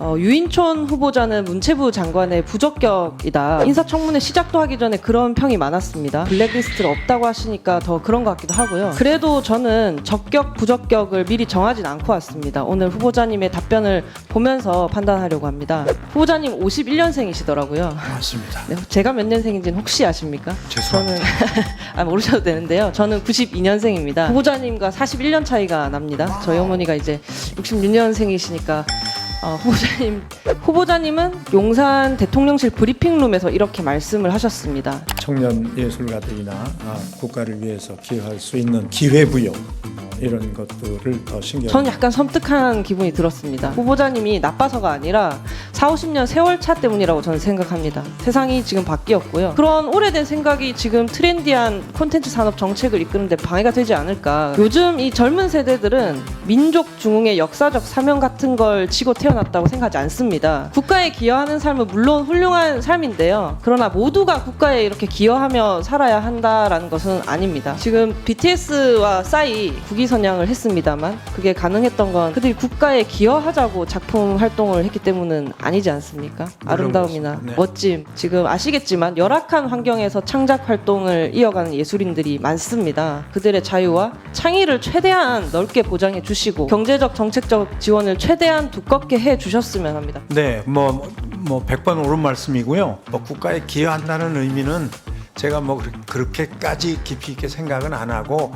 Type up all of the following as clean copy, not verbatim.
유인촌 후보자는 문체부 장관의 부적격이다. 인사청문회 시작도 하기 전에 그런 평이 많았습니다. 블랙리스트를 없다고 하시니까 더 그런 것 같기도 하고요. 그래도 저는 적격, 부적격을 미리 정하진 않고 왔습니다. 오늘 후보자님의 답변을 보면서 판단하려고 합니다. 후보자님 51년생이시더라고요. 맞습니다. 네, 제가 몇 년생인지는 혹시 아십니까? 죄송합니다. 저는 모르셔도 되는데요. 저는 92년생입니다. 후보자님과 41년 차이가 납니다. 저희 어머니가 이제 66년생이시니까 후보자님은 용산 대통령실 브리핑룸에서 이렇게 말씀을 하셨습니다. 청년 예술가들이나 국가를 위해서 기여할 수 있는 기회부여 이런 것들을 더 신경. 저는 약간 섬뜩한 기분이 들었습니다. 후보자님이 나빠서가 아니라 40, 50년 세월차 때문이라고 저는 생각합니다. 세상이 지금 바뀌었고요. 그런 오래된 생각이 지금 트렌디한 콘텐츠 산업 정책을 이끄는 데 방해가 되지 않을까. 요즘 이 젊은 세대들은 민족 중흥의 역사적 사명 같은 걸 지고 태어났다고 생각하지 않습니다. 국가에 기여하는 삶은 물론 훌륭한 삶인데요. 그러나 모두가 국가에 이렇게 기여하며 살아야 한다라는 것은 아닙니다. 지금 BTS와 싸이 국위 선양을 했습니다만 그게 가능했던 건 그들이 국가에 기여하자고 작품 활동을 했기 때문은 아니지 않습니까? 아름다움이나 네. 멋짐, 지금 아시겠지만 열악한 환경에서 창작 활동을 이어가는 예술인들이 많습니다. 그들의 자유와 창의를 최대한 넓게 보장해 주시고 경제적 정책적 지원을 최대한 두껍게 해 주셨으면 합니다. 네, 뭐 100번 옳은 말씀이고요. 국가에 기여한다는 의미는 제가 그렇게까지 깊이 있게 생각은 안 하고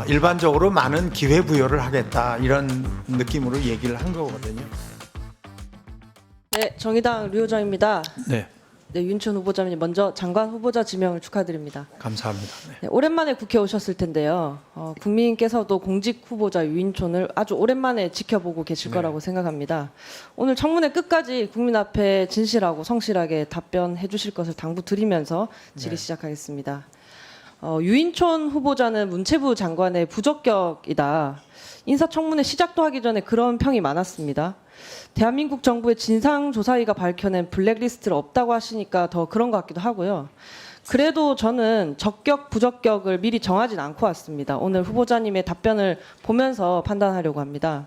일반적으로 많은 기회 부여를 하겠다 이런 느낌으로 얘기를 한 거거든요. 네, 정의당 류호정입니다. 네, 네, 윤천 후보자님 먼저 장관 후보자 지명을 축하드립니다. 감사합니다. 네. 네, 오랜만에 국회에 오셨을 텐데요. 국민께서도 공직 후보자 유인촌을 아주 오랜만에 지켜보고 계실 네. 거라고 생각합니다. 오늘 청문회 끝까지 국민 앞에 진실하고 성실하게 답변해 주실 것을 당부드리면서 질의 네. 시작하겠습니다. 유인촌 후보자는 문체부 장관의 부적격이다. 인사청문회 시작도 하기 전에 그런 평이 많았습니다. 대한민국 정부의 진상조사위가 밝혀낸 블랙리스트를 없다고 하시니까 더 그런 것 같기도 하고요. 그래도 저는 적격, 부적격을 미리 정하진 않고 왔습니다. 오늘 후보자님의 답변을 보면서 판단하려고 합니다.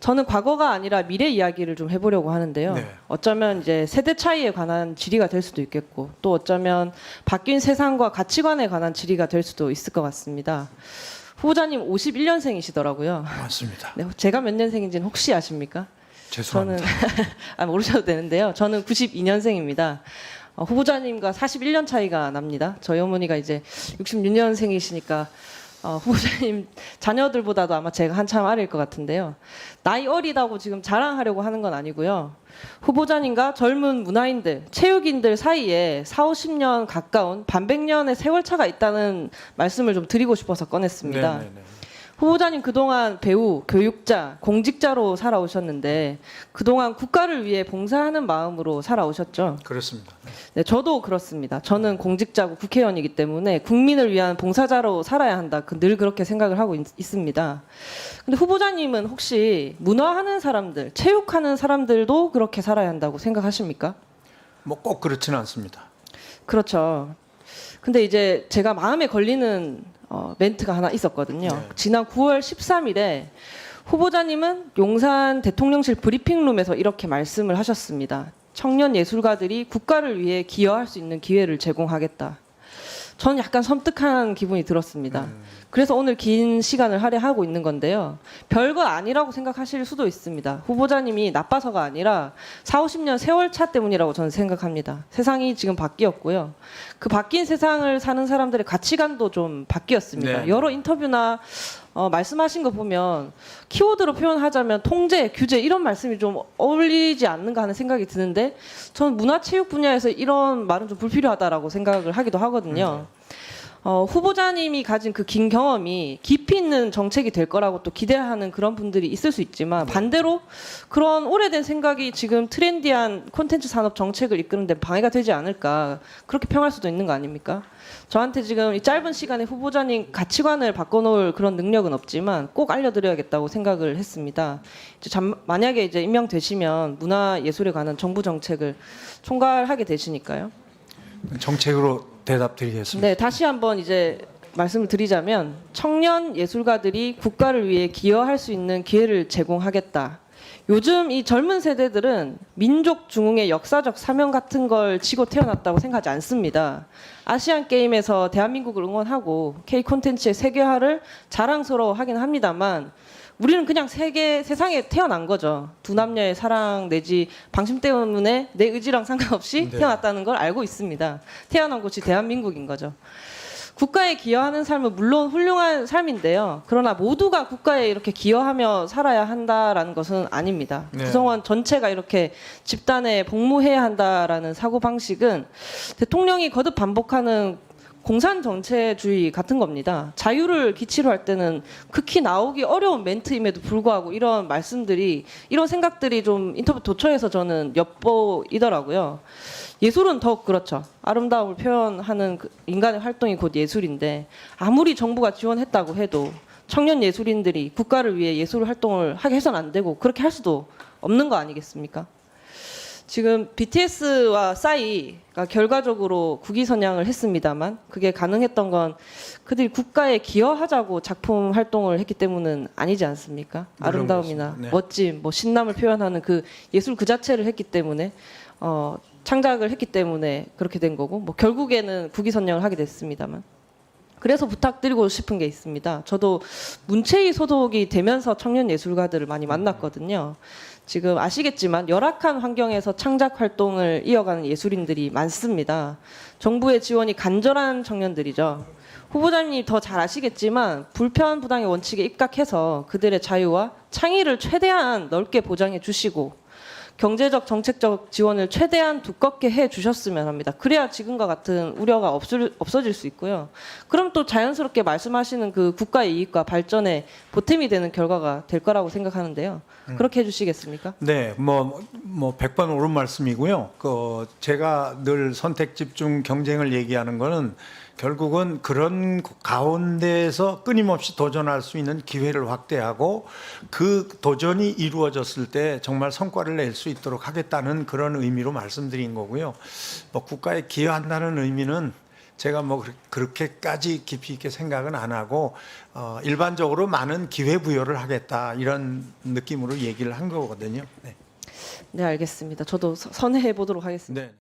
저는 과거가 아니라 미래 이야기를 좀 해보려고 하는데요. 네. 어쩌면 이제 세대 차이에 관한 질의가 될 수도 있겠고 또 어쩌면 바뀐 세상과 가치관에 관한 질의가 될 수도 있을 것 같습니다. 후보자님 51년생이시더라고요. 맞습니다. 네, 제가 몇 년생인지는 혹시 아십니까? 죄송합니다. 저는 모르셔도 되는데요. 저는 92년생입니다. 후보자님과 41년 차이가 납니다. 저희 어머니가 이제 66년생이시니까 후보자님 자녀들보다도 아마 제가 한참 아래일 것 같은데요. 나이 어리다고 지금 자랑하려고 하는 건 아니고요. 후보자님과 젊은 문화인들, 체육인들 사이에 40, 50년 가까운 반백년의 세월차가 있다는 말씀을 좀 드리고 싶어서 꺼냈습니다. 네. 후보자님 그동안 배우, 교육자, 공직자로 살아오셨는데 그동안 국가를 위해 봉사하는 마음으로 살아오셨죠? 그렇습니다. 네, 저도 그렇습니다. 저는 공직자고 국회의원이기 때문에 국민을 위한 봉사자로 살아야 한다. 늘 그렇게 생각을 하고 있습니다. 근데 후보자님은 혹시 문화하는 사람들, 체육하는 사람들도 그렇게 살아야 한다고 생각하십니까? 꼭 그렇지는 않습니다. 그렇죠. 근데 이제 제가 마음에 걸리는 멘트가 하나 있었거든요. 네. 지난 9월 13일에 후보자님은 용산 대통령실 브리핑룸에서 이렇게 말씀을 하셨습니다. 청년 예술가들이 국가를 위해 기여할 수 있는 기회를 제공하겠다. 저는 약간 섬뜩한 기분이 들었습니다. 그래서 오늘 긴 시간을 할애하고 있는 건데요. 별거 아니라고 생각하실 수도 있습니다. 후보자님이 나빠서가 아니라 40, 50년 세월차 때문이라고 저는 생각합니다. 세상이 지금 바뀌었고요. 그 바뀐 세상을 사는 사람들의 가치관도 좀 바뀌었습니다. 네. 여러 인터뷰나 말씀하신 거 보면 키워드로 표현하자면 통제, 규제 이런 말씀이 좀 어울리지 않는가 하는 생각이 드는데 저는 문화체육 분야에서 이런 말은 좀 불필요하다라고 생각을 하기도 하거든요. 후보자님이 가진 그 긴 경험이 깊이 있는 정책이 될 거라고 또 기대하는 그런 분들이 있을 수 있지만 반대로 그런 오래된 생각이 지금 트렌디한 콘텐츠 산업 정책을 이끄는 데 방해가 되지 않을까 그렇게 평할 수도 있는 거 아닙니까? 저한테 지금 이 짧은 시간에 후보자님 가치관을 바꿔놓을 그런 능력은 없지만 꼭 알려드려야겠다고 생각을 했습니다. 만약에 이제 임명되시면 문화예술에 관한 정부 정책을 총괄하게 되시니까요. 정책으로 대답드리겠습니다. 네, 다시 한번 이제 말씀을 드리자면 청년 예술가들이 국가를 위해 기여할 수 있는 기회를 제공하겠다. 요즘 이 젊은 세대들은 민족 중흥의 역사적 사명 같은 걸 지고 태어났다고 생각하지 않습니다. 아시안 게임에서 대한민국을 응원하고 K 콘텐츠의 세계화를 자랑스러워하긴 합니다만 우리는 그냥 세상에 태어난 거죠. 두 남녀의 사랑 내지 방심 때문에 내 의지랑 상관없이 네. 태어났다는 걸 알고 있습니다. 태어난 곳이 대한민국인 거죠. 국가에 기여하는 삶은 물론 훌륭한 삶인데요. 그러나 모두가 국가에 이렇게 기여하며 살아야 한다라는 것은 아닙니다. 네. 구성원 전체가 이렇게 집단에 복무해야 한다라는 사고방식은 대통령이 거듭 반복하는 공산 정체주의 같은 겁니다. 자유를 기치로 할 때는 극히 나오기 어려운 멘트임에도 불구하고 이런 말씀들이, 이런 생각들이 좀 인터뷰 도처에서 저는 엿보이더라고요. 예술은 더욱 그렇죠. 아름다움을 표현하는 인간의 활동이 곧 예술인데 아무리 정부가 지원했다고 해도 청년 예술인들이 국가를 위해 예술 활동을 하게 해서는 안 되고 그렇게 할 수도 없는 거 아니겠습니까? 지금 BTS와 싸이가 결과적으로 국위 선양을 했습니다만 그게 가능했던 건 그들이 국가에 기여하자고 작품 활동을 했기 때문은 아니지 않습니까? 아름다움이나 그렇습니다. 네. 멋짐, 뭐 신남을 표현하는 그 예술 그 자체를 했기 때문에 창작을 했기 때문에 그렇게 된 거고 뭐 결국에는 국위 선양을 하게 됐습니다만 그래서 부탁드리고 싶은 게 있습니다. 저도 문체위 소속이 되면서 청년 예술가들을 많이 만났거든요. 지금 아시겠지만 열악한 환경에서 창작 활동을 이어가는 예술인들이 많습니다. 정부의 지원이 간절한 청년들이죠. 후보자님이 더 잘 아시겠지만 불편부당의 원칙에 입각해서 그들의 자유와 창의를 최대한 넓게 보장해 주시고 경제적 정책적 지원을 최대한 두껍게 해 주셨으면 합니다. 그래야 지금과 같은 우려가 없어질 수 있고요. 그럼 또 자연스럽게 말씀하시는 그 국가의 이익과 발전에 보탬이 되는 결과가 될 거라고 생각하는데요. 그렇게 해주시겠습니까? 네, 뭐 100번 옳은 말씀이고요. 제가 늘 선택 집중 경쟁을 얘기하는 거는 결국은 그런 가운데에서 끊임없이 도전할 수 있는 기회를 확대하고 그 도전이 이루어졌을 때 정말 성과를 낼 수 있도록 하겠다는 그런 의미로 말씀드린 거고요. 뭐 국가에 기여한다는 의미는 제가 뭐 그렇게까지 깊이 있게 생각은 안 하고 일반적으로 많은 기회 부여를 하겠다 이런 느낌으로 얘기를 한 거거든요. 네, 네, 알겠습니다. 저도 선회해 보도록 하겠습니다. 네.